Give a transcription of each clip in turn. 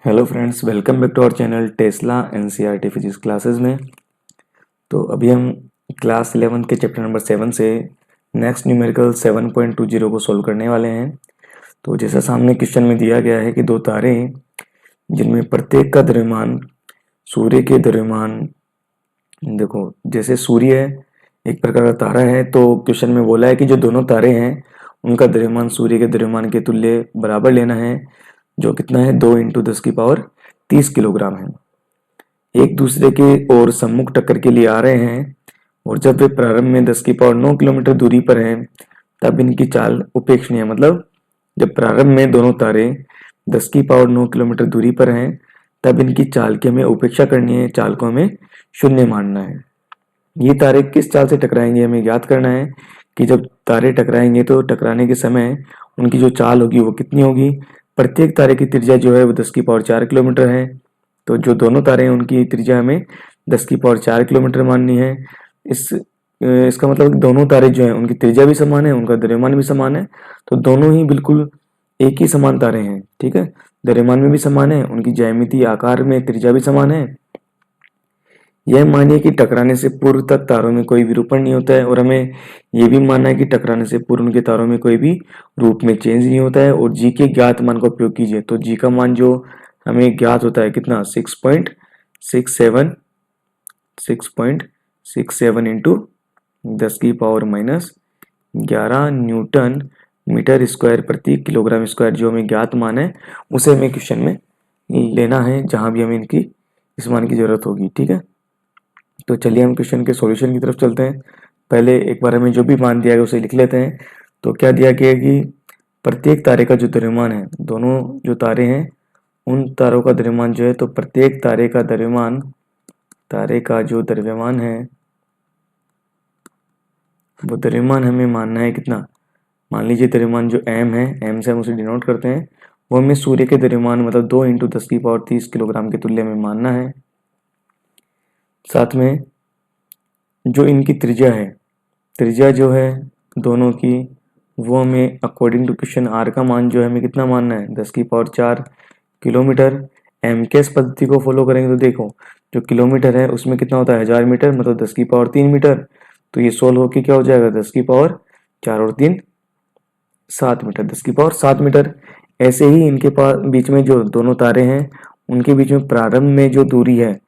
Hello friends, welcome back to our channel Tesla NCERT physics classes में। तो अभी हम क्लास 11 के चैप्टर नंबर 7 से नेक्स्ट न्यूमेरिकल 7.20 को सॉल्व करने वाले हैं। तो जैसा सामने क्वेश्चन में दिया गया है कि दो तारे हैं जिनमें प्रत्येक का द्रव्यमान सूर्य के द्रव्यमान, देखो जैसे सूर्य एक प्रकार का तारा है, तो क्वेश्चन में बोला है कि जो दोनों तारे हैं उनका द्रव्यमान सूर्य के द्रव्यमान के तुल्य बराबर लेना है, जो कितना है 2 × 10 किलोग्राम है। एक दूसरे के ओर सम्मुख टक्कर के लिए आ रहे हैं और जब वे प्रारंभ में 10⁹ किलोमीटर दूरी पर हैं तब इनकी चाल उपेक्षणीय, मतलब जब प्रारंभ में दोनों तारे 10⁹ किलोमीटर दूरी पर हैं तब इनकी चाल की हमें उपेक्षा करनी है, चाल को हमें शून्य मानना है। ये तारे किस चाल से टकराएंगे हमें ज्ञात करना है कि जब तारे टकराएंगे तो टकराने के समय उनकी जो चाल होगी वो कितनी होगी। प्रत्येक तारे की त्रिज्या जो है वो 10⁴ किलोमीटर है, तो जो दोनों तारे हैं उनकी त्रिज्या हमें 10⁴ किलोमीटर माननी है। इसका मतलब दोनों तारे जो हैं उनकी त्रिज्या भी समान है, उनका द्रव्यमान भी समान है, तो दोनों ही बिल्कुल एक ही समान तारे हैं। ठीक है, द्रव्यमान में भी समान है, उनकी ज्यामिति आकार में त्रिज्या भी समान है। यह मानिए कि टकराने से पूर्व तक तारों में कोई विरूपण नहीं होता है, और हमें यह भी मानना है कि टकराने से पूर्व उनके तारों में कोई भी रूप में चेंज नहीं होता है। और जी के ज्ञात मान का उपयोग कीजिए, तो जी का मान जो हमें ज्ञात होता है कितना 6.67 इंटू 10⁻⁻11 न्यूटन मीटर स्क्वायर प्रति किलोग्राम स्क्वायर, जो हमें ज्ञात मान है उसे हमें क्वेश्चन में लेना है जहां भी हमें इनकी इस मान की जरूरत होगी। ठीक है, तो चलिए हम क्वेश्चन के सॉल्यूशन की तरफ चलते हैं। पहले एक बार हमें जो भी मान दिया गया उसे लिख लेते हैं। तो क्या दिया गया कि प्रत्येक तारे का जो द्रव्यमान है, दोनों जो तारे हैं उन तारों का द्रव्यमान जो है, तो प्रत्येक तारे का जो द्रव्यमान है वो द्रव्यमान हमें मानना है कितना। मान लीजिए द्रव्यमान जो m है, m से हम उसे डिनोट करते हैं, वो हमें सूर्य के द्रव्यमान मतलब 2 × 10⁻30 किलोग्राम के तुल्य में मानना है। साथ में जो इनकी त्रिज्या जो है दोनों की, वो हमें अकॉर्डिंग टू क्वेश्चन r का मान जो है हमें कितना मानना है 10⁴ किलोमीटर। एम के इस पद्धति को फॉलो करेंगे तो देखो जो किलोमीटर है उसमें कितना होता है 1000 मीटर, मतलब 10⁻3 मीटर। तो ये सोल्व होके क्या हो जाएगा 10⁻4 और 3 7 मीटर, 10⁻7 मीटर। ऐसे ही इनके पास बीच में जो दोनों तारे हैं उनके बीच में प्रारंभ में जो दूरी है,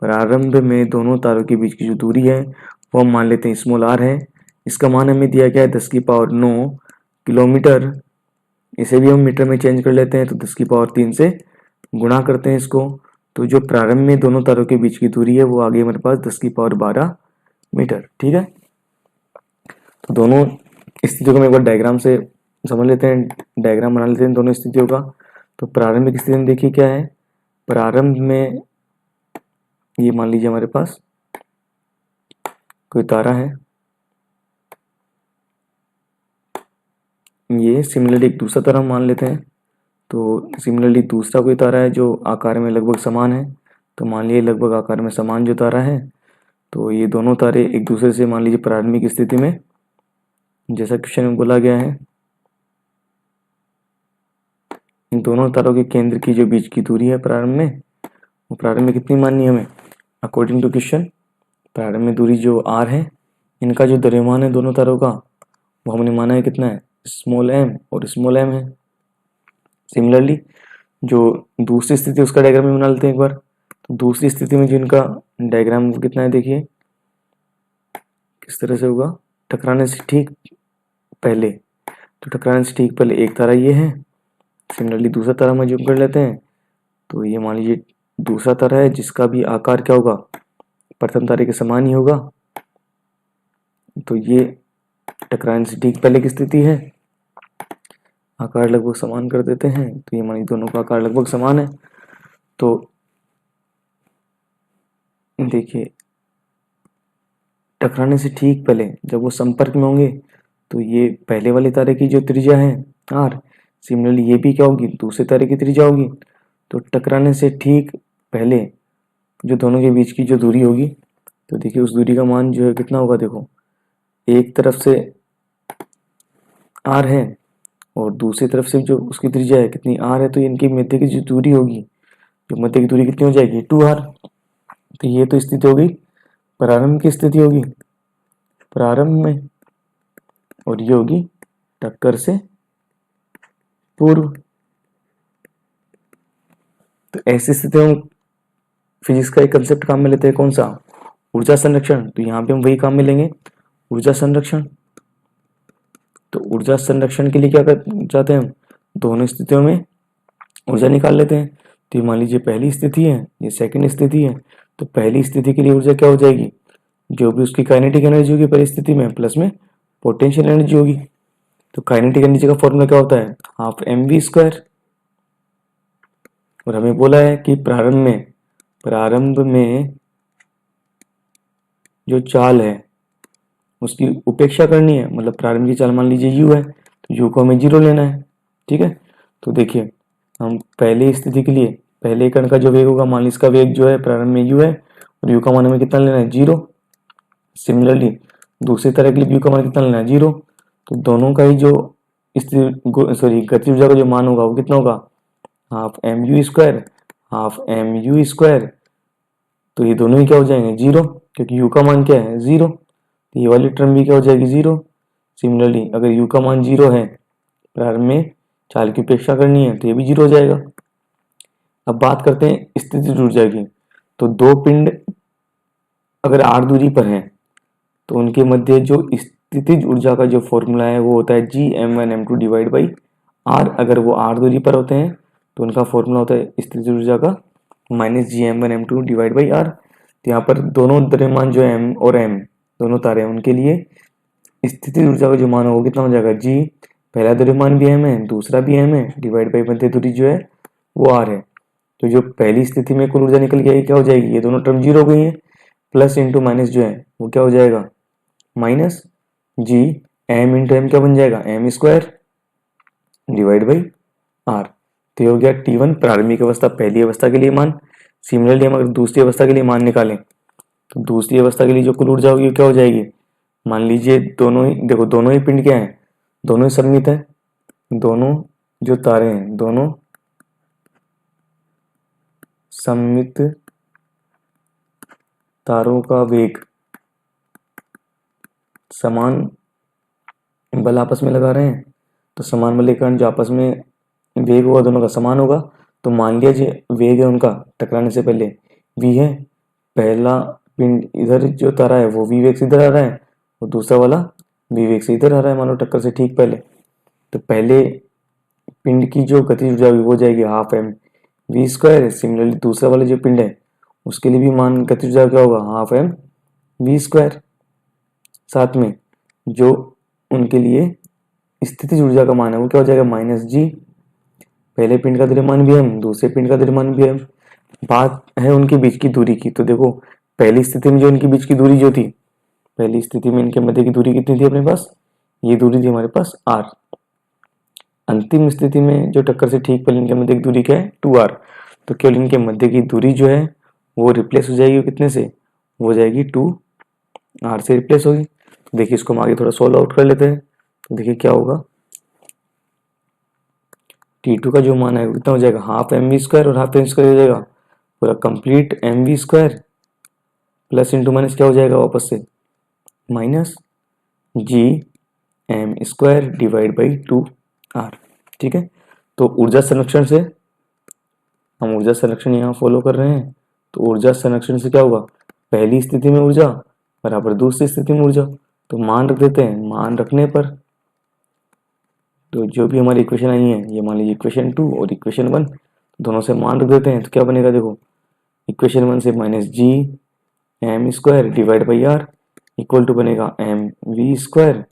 प्रारंभ में दोनों तारों के बीच की जो दूरी है वो हम मान लेते हैं स्मॉल r है। इसका मान हमें दिया गया है 10⁹ किलोमीटर। इसे भी हम मीटर में चेंज कर लेते हैं, तो 10⁻3 से गुणा करते हैं इसको, तो जो प्रारंभ में दोनों तारों के बीच की दूरी है वो आ गई हमारे पास 10⁻12 मीटर। ठीक है, तो दोनों स्थितियों को हम एक बार डायग्राम से समझ लेते हैं, डायग्राम बना लेते हैं दोनों स्थितियों का। तो प्रारंभिक स्थिति में देखिए क्या है, प्रारंभ में ये मान लीजिए हमारे पास कोई तारा है, ये सिमिलरली एक दूसरा तारा मान लेते हैं। तो सिमिलरली दूसरा कोई तारा है जो आकार में लगभग समान है, तो मान लीजिए लगभग आकार में समान जो तारा है, तो ये दोनों तारे एक दूसरे से मान लीजिए प्रारंभिक स्थिति में जैसा क्वेश्चन में बोला गया है, इन दोनों तारों के केंद्र की जो बीच की दूरी है प्रारंभ में, वो प्रारंभ में कितनी माननी है हमें अकॉर्डिंग टू क्वेश्चन। प्रारंभ में दूरी जो r है, इनका जो द्रव्यमान है दोनों तारों का वो हमने माना है कितना है स्मॉल m और स्मॉल m है। सिमिलरली जो दूसरी स्थिति उसका डायग्राम भी बना लेते हैं एक बार। तो दूसरी स्थिति में जो इनका डायग्राम कितना है देखिए किस तरह से होगा। टकराने से ठीक पहले, तो टकराने से ठीक पहले एक तारा ये है, सिमिलरली दूसरा तारा हम जूम कर लेते हैं, तो ये मान लीजिए दूसरा तारा है जिसका भी आकार क्या होगा प्रथम तारे के समान ही होगा। तो ये टकराने से ठीक पहले की स्थिति है, आकार लगभग समान कर देते हैं, तो ये मानिए दोनों का आकार लगभग समान है। तो देखिए टकराने से ठीक पहले जब वो संपर्क में होंगे, तो ये पहले वाले तारे की जो त्रिज्या है r, सिमिलरली ये भी क्या होगी दूसरे तारे की त्रिज्या होगी। तो टकराने से ठीक पहले जो दोनों के बीच की जो दूरी होगी, तो देखिए उस दूरी का मान जो है कितना होगा, देखो एक तरफ से r है और दूसरी तरफ से जो उसकी त्रिज्या है कितनी r है, तो इनके मध्य की जो दूरी होगी तो मध्य की दूरी कितनी हो जाएगी 2r। तो ये तो स्थिति होगी प्रारंभ की स्थिति होगी प्रारंभ में, और ये होगी टक्कर से पूर्व। तो ऐसी स्थिति में फिजिक्स का एक कंसेप्ट काम में लेते हैं, कौन सा, ऊर्जा संरक्षण। तो यहाँ पे हम वही काम में लेंगे, ऊर्जा संरक्षण। तो ऊर्जा संरक्षण के लिए क्या कर चाहते हैं हम, दोनों स्थितियों में ऊर्जा निकाल लेते हैं। तो मान लीजिए पहली स्थिति है, ये सेकंड स्थिति है। तो पहली स्थिति के लिए ऊर्जा क्या हो जाएगी, जो भी उसकी काइनेटिक एनर्जी होगी पहली स्थिति में, प्लस में पोटेंशियल एनर्जी होगी। तो काइनेटिक एनर्जी का फॉर्मूला क्या होता है, हाफ mv²। और हमें बोला है कि प्रारंभ में जो चाल है उसकी उपेक्षा करनी है, मतलब प्रारंभ की चाल मान लीजिए u है, तो u को हमें 0 लेना है। ठीक है, तो देखिए हम पहली स्थिति के लिए पहले कण का जो वेग होगा, मान लीजिए इसका वेग जो है प्रारंभ में u है, और u का मान हमें कितना लेना है 0। सिमिलरली दूसरी तरह के लिए u का मान कितना लेना है 0। तो दोनों का ही जो गति ऊर्जा का जो मान होगा वो कितना होगा, हाफ mu²। तो ये दोनों ही क्या हो जाएंगे 0, क्योंकि u का मान क्या है 0। तो ये वाली टर्म भी क्या हो जाएगी 0। सिमिलरली अगर u का मान 0 है, प्रारंभ में चाल की उपेक्षा करनी है, तो ये भी 0 हो जाएगा। अब बात करते हैं स्थितिज ऊर्जा की। तो दो पिंड अगर r दूरी पर हैं, तो उनके मध्य जो स्थितिज ऊर्जा का जो फॉर्मूला है वो होता है Gm1m2 डिवाइड बाई r। अगर वो r दूरी पर होते हैं तो उनका फॉर्मूला होता है स्थितिज ऊर्जा का -Gm1m2 डिवाइड बाई r। तो यहाँ पर दोनों द्रव्यमान जो m और m दोनों तारे हैं, उनके लिए स्थितिज ऊर्जा का जो मान होगा कितना हो जाएगा g, पहला द्रव्यमान भी m है, दूसरा भी m है, डिवाइड बाई मध्य दूरी जो है वो r है। तो जो पहली स्थिति में कुल ऊर्जा निकल गई क्या हो जाएगी, ये दोनों टर्म 0 हो गई है, प्लस इंटू माइनस जो है वो क्या हो जाएगा minus g m into m क्या बन जाएगा m² डिवाइड बाई r। तो ये हो गया T1 प्रारंभिक अवस्था पहली अवस्था के लिए मान। सिमिलरली हम अगर दूसरी अवस्था के लिए मान निकालें, तो दूसरी अवस्था के लिए जो कुल ऊर्जा होगी क्या हो जाएगी, मान लीजिए दोनों ही देखो, दोनों ही पिंड क्या है, दोनों ही सममित है, दोनों जो तारे हैं दोनों सममित तारों का वेग समान बल आपस में लगा रहे हैं। तो समान बल के कारण जो आपस में वेग होगा दोनों का समान होगा। तो मान लिया जो वेग है उनका टकराने से पहले v है, पहला पिंड इधर जो तारा है वो v वेग से इधर आ रहा है, और दूसरा वाला v वेग से इधर आ रहा है, मान लो टक्कर से ठीक पहले। तो पहले पिंड की जो गतिज ऊर्जा वो जाएगी हाफ mv²। सिमिलरली दूसरा वाला जो पिंड है उसके लिए भी मान गतिज ऊर्जा क्या होगा हाफ mv²। साथ में जो उनके लिए स्थितिज ऊर्जा का मान है वो क्या हो जाएगा -g, पहले पिंड का द्रव्यमान भी m, दूसरे पिंड का द्रव्यमान भी m। बात है उनके बीच की दूरी की। तो देखो पहली स्थिति में जो इनके बीच की दूरी जो थी, पहली स्थिति में इनके मध्य की दूरी कितनी थी अपने पास, ये दूरी थी हमारे पास r। अंतिम स्थिति में जो टक्कर से ठीक पहले इनके मध्य की दूरी क्या है 2r। तो केवल इनके मध्य की दूरी जो है वो रिप्लेस हो जाएगी कितने से, हो जाएगी 2r से रिप्लेस होगी। तो देखिए इसको हम आगे थोड़ा सोल्व आउट कर लेते हैं। तो देखिए क्या होगा, T2 का जो मान है कितना हो जाएगा हाफ mv² और हाफ m² हो जाएगा पूरा complete mv² plus into minus क्या हो जाएगा वापस से minus Gm² divide by 2r। ठीक है, तो ऊर्जा संरक्षण से हम ऊर्जा संरक्षण यहाँ फॉलो कर रहे हैं। तो ऊर्जा संरक्षण से क्या होगा, पहली स्थिति में ऊर्जा बराबर दूसरी स्थिति में ऊर्जा। तो मान रख देते हैं, मान रखने पर तो जो भी हमारी इक्वेशन आई है, ये मान लीजिए इक्वेशन 2 और इक्वेशन 1, दोनों से मान रख देते हैं। तो क्या बनेगा देखो, इक्वेशन 1 से -Gm² divide by r equal to बनेगा mv²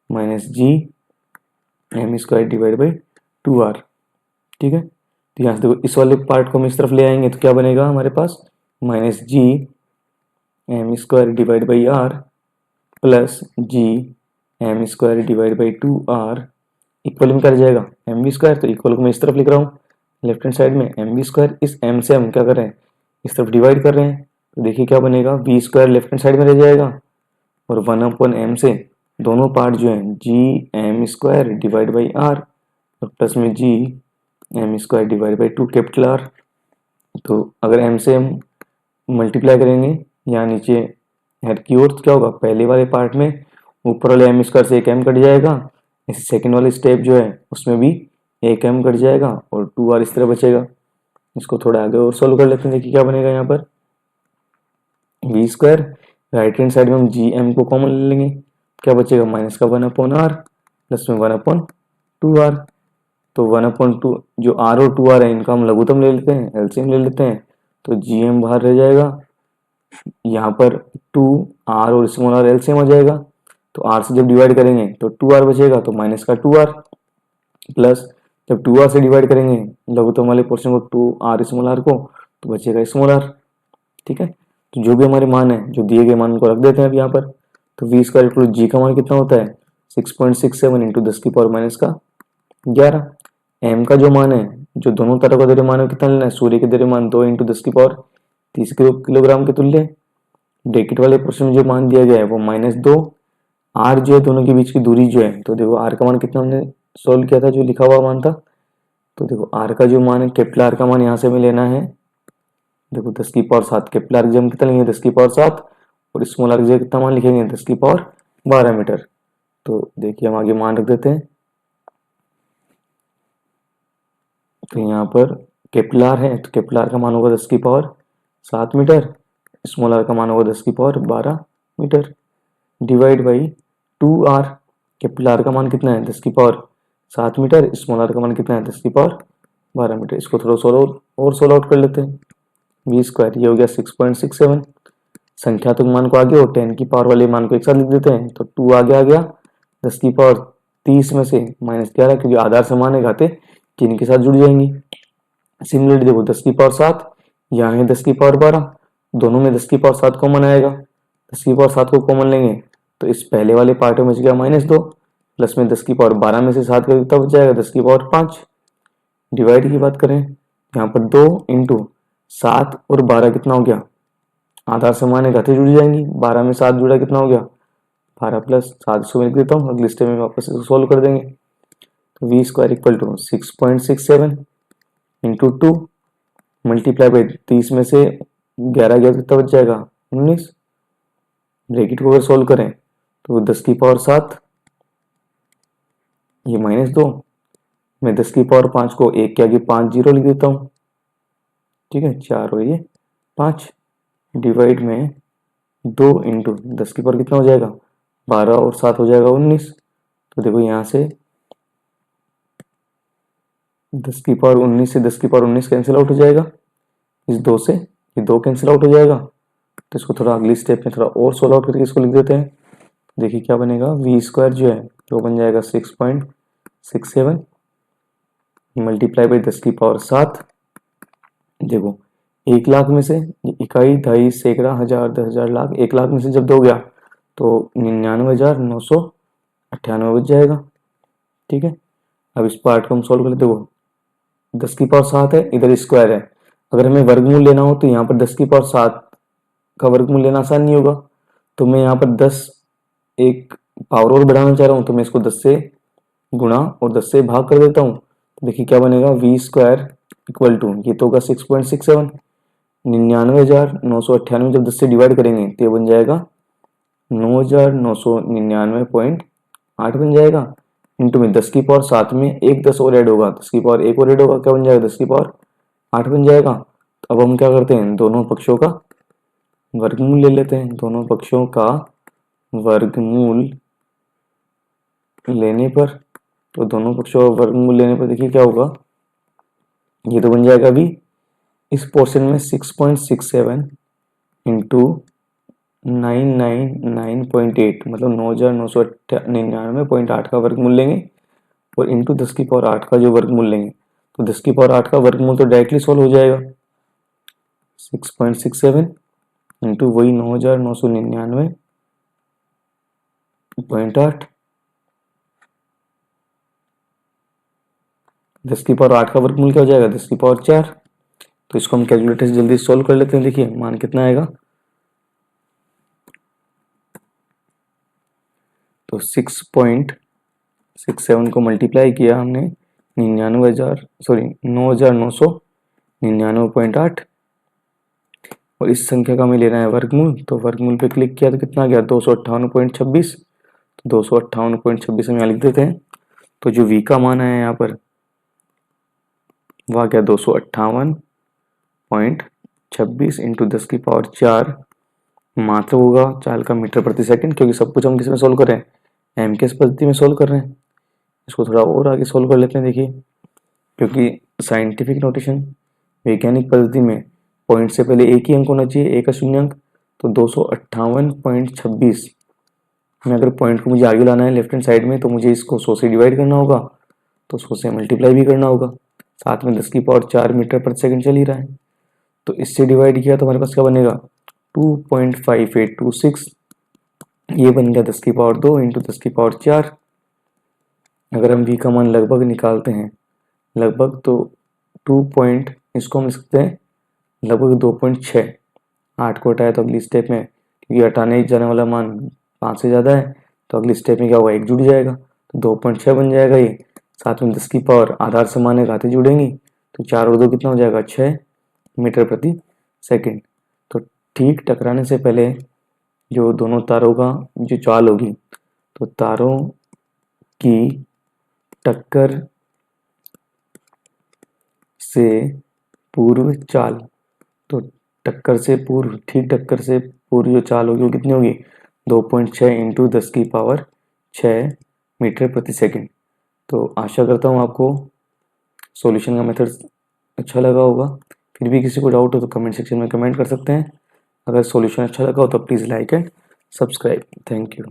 -Gm² divide by 2r। ठीक है, तो यहाँ से देखो इस वाले पार्ट को हम इस तरफ ले आएंगे तो क्या बनेगा हमारे पास -Gm² divide by r plus Gm² divide by 2r equal में कर जाएगा mv²। तो इक्वल को मैं इस तरफ लिख रहा हूँ लेफ्ट हैंड साइड में, mv²। इस m से हम क्या कर रहे हैं, इस तरफ डिवाइड कर रहे हैं। तो देखिए क्या बनेगा, v² लेफ्ट हैंड साइड में रह जाएगा, और 1/m से दोनों पार्ट जो है Gm² डिवाइड बाई r और प्लस में Gm² divide by 2 capital R। तो अगर m से m मल्टीप्लाई करेंगे यहाँ नीचे हेड की ओर, तो क्या होगा, पहले वाले पार्ट में ऊपर वाले m स्क्वायर से एक m कट जाएगा, इस सेकेंड वाले स्टेप जो है उसमें भी एक m कट जाएगा और 2r इस तरह बचेगा। इसको थोड़ा आगे और सोल्व कर लेते हैं। देखिए क्या बनेगा, यहाँ पर V square, right hand side में हम जी एम को कॉमन ले लेंगे, क्या बचेगा, माइनस का 1/r प्लस में 1/2r। तो 1/2 जो r और 2r है इनका हम लघुत्तम ले लेते हैं, एलसीएम ले लेते हैं, तो जी एम बाहर रह जाएगा। यहाँ पर 2r और स्मॉल r एलसीएम आ जाएगा, तो r से जब डिवाइड करेंगे तो 2r बचेगा, तो माइनस का 2r प्लस जब 2r से डिवाइड करेंगे लघुत्तम वाले पोर्शन को 2r स्मॉल r को, तो बचेगा स्मॉल r। ठीक है, तो जो भी हमारे मान है, जो दिए गए मान को रख देते हैं अब यहाँ पर। तो वी स्क्वायर इक्वल जी का मान कितना होता है, 6.67 इंटू 10 की पावर माइनस का 11। एम का जो मान है, जो दोनों तरफ का द्रव्यमान है कितना लेना है, सूर्य के द्रव्यमान 2 इंटू 10 की पावर 30 किलोग्राम के तुल्य। ब्रैकेट वाले प्रश्न में जो मान दिया गया है वो -2, आर जो है दोनों के बीच की दूरी जो है, तो देखो आर का मान कितना हमने सोल्व किया था, जो लिखा हुआ मान था। तो देखो आर का जो मान है, कैपिटल आर का मान यहाँ से हमें लेना है, देखो 10 की पावर 7, कैपिटल आर की जगह कितना लेंगे 10 की पावर 7, और स्मॉल आर की जगह कितना मान लिखेंगे 10 की पावर 12 मीटर। तो देखिए हम आगे मान रख देते हैं। तो यहाँ पर कैपिटल आर है, तो कैपिटल आर का मान होगा 10 की पावर 7 मीटर, स्मॉल आर का मान होगा 10 की power 12 metre, divide by 2r। Capital R का मान कितना है 10 की पावर 7 मीटर, स्मॉल आर का मान कितना है 10 की पावर 12 मीटर। इसको थोड़ा सोल्व आउट कर लेते हैं। वी स्क्वायर ये हो गया 6.67, संख्यात्मक मान को आगे और 10 की पावर वाले मान को एक साथ लिख देते हैं। तो 2 आगे आ गया, 10 की पावर 30 में से -11, क्योंकि आधार समान है घाते 3 के साथ जुड़ जाएंगी। सिमिलरली देखो 10 की पावर 7, यहाँ है 10 की पावर 12, दोनों में 10 की पावर 7 कॉमन आएगा, 10 की पावर 7 को कॉमन लेंगे तो इस पहले वाले पार्ट में बच गया -2, प्लस में 10 की पावर 12 में से 7 का कितना बच जाएगा 10 की पावर 5। डिवाइड की बात करें, यहाँ पर 2 इंटू 7 और 12 कितना हो गया, आधार समान है घाते जुड़ जाएंगी, 12 में 7 जुड़ा कितना हो गया 12 प्लस 7, इसको लिख देता हूँ, अगले स्टेप में वापस इसको सोल्व कर देंगे। तो V square equal to 6.67 into 2 multiply by 30 में से 11 गया कितना बच जाएगा 19। ब्रैकेट को अगर सोल्व करें तो 10 की पावर 7, ये -2, मैं 10 की पावर 5 को 1 के आगे 5 जीरो लिख देता हूँ। ठीक है, 4 और ये 5, डिवाइड में 2 इंटू 10 की पावर कितना हो जाएगा 12 और 7 हो जाएगा 19। तो देखो यहाँ से 10 की पावर 19 से 10 की पावर 19 कैंसिल आउट हो जाएगा, इस 2 से ये 2 कैंसिल आउट हो जाएगा। तो इसको थोड़ा अगली स्टेप में थोड़ा और सोल्व आउट करके इसको लिख देते हैं। देखिए क्या बनेगा, वी स्क्वायर जो है वो बन जाएगा 6.67 मल्टीप्लाई बाई 10 की पावर 7। देखो 1 लाख में से इकाई, दहाई, सैकड़ा, हजार, 10,000, लाख, 1 लाख में से जब 2 गया तो 99,998 बच जाएगा। ठीक है, अब इस पार्ट को हम सोल्व कर लेते। देखो 10 की पावर 7 है, इधर स्क्वायर है, अगर हमें वर्गमूल लेना हो तो यहाँ पर 10 की पावर 7 का वर्गमूल लेना आसान नहीं होगा, तो मैं यहाँ पर 10 एक पावर और बढ़ाना चाह रहा हूँ, तो मैं इसको 10 से गुणा और 10 से भाग कर देता हूँ। तो देखिए क्या बनेगा, वी स्क्वायर इक्वल टू, ये तो होगा 6.67, 99,998 जब 10 से डिवाइड करेंगे तो ये बन जाएगा 9,999.8 बन जाएगा, इंटू में 10 की पावर 7 में एक 10 और ऐड होगा, 10 की पावर 1 और ऐड होगा, क्या बन जाएगा 10 की पावर 8 बन जाएगा। तो अब हम क्या करते हैं, दोनों पक्षों का वर्गमूल ले लेते हैं। दोनों पक्षों का वर्गमूल लेने पर, तो दोनों पक्षों का वर्गमूल लेने पर देखिए क्या होगा, ये तो बन जाएगा अभी इस पोर्शन में 6.67 इंटू 999.8 मतलब 9,999.8 का वर्गमूल लेंगे और इंटू 10 की पावर 8 का जो वर्गमूल लेंगे, तो 10 की पावर 8 का वर्गमूल तो डायरेक्टली सॉल्व हो जाएगा, 6.67 इंटू वही 9,999.8, 10 की पावर 8 का वर्गमूल क्या हो जाएगा 10 की पावर 4। तो इसको हम कैलकुलेटर से जल्दी सॉल्व कर लेते हैं। देखिए मान कितना आएगा, तो 6.67 को मल्टीप्लाई किया हमने 9,999 99.8 और इस संख्या का हमें लेना है वर्गमूल। तो वर्गमूल पे क्लिक किया तो कितना गया 258.26। तो 258.26 हम यहाँ लिख देते हैं। तो जो v का मान है यहाँ पर वह क्या 258.26 इंटू 10⁴ मात्रक होगा चाल का मीटर प्रति सेकंड, क्योंकि सब कुछ हम किस में सोल्व कर रहे हैं, एम के पद्धति में सोल्व कर रहे हैं। इसको थोड़ा और आगे सोल्व कर लेते हैं। देखिए, क्योंकि साइंटिफिक नोटेशन वैज्ञानिक पद्धति में पॉइंट से पहले एक ही अंक होना चाहिए, एक का शून्य अंक। तो 258.26 में अगर पॉइंट को मुझे आगे लाना है लेफ्ट हैंड साइड में, तो मुझे इसको 100 से डिवाइड करना होगा, तो 100 से मल्टीप्लाई भी करना होगा। साथ में 10⁴ मीटर प्रति सेकंड चल ही रहा है, तो इससे डिवाइड किया तो हमारे पास क्या बनेगा 2.5826। ये बन गया 10⁻² इंटू 10⁻⁴। अगर हम v का मान लगभग निकालते हैं, लगभग, तो 2 पॉइंट इसको हम लिख सकते हैं लगभग 2.6। 8 को हटाया तो अगली स्टेप में, क्योंकि हटाने जाने वाला मान 5 से ज़्यादा है, तो अगली स्टेप में क्या होगा 1 जुड़ जाएगा, तो 2.6 बन जाएगा ये। साथ में 10⁻, आधार समान है, घातें जुड़ेंगी, तो 4 और 2 कितना हो जाएगा 6 मीटर प्रति सेकंड। तो ठीक टकराने से पहले जो दोनों तारों का जो चाल होगी, तो तारों की टक्कर से पूर्व चाल, तो टक्कर से पूर्व, ठीक टक्कर से पूर्व जो चाल होगी वो कितनी होगी 2.6 इंटू 10⁻6 मीटर प्रति सेकंड। तो आशा करता हूँ आपको सॉल्यूशन का मेथड अच्छा लगा होगा। फिर भी किसी को डाउट हो तो कमेंट सेक्शन में कमेंट कर सकते हैं। अगर सॉल्यूशन अच्छा लगा हो तो please like and subscribe. Thank you.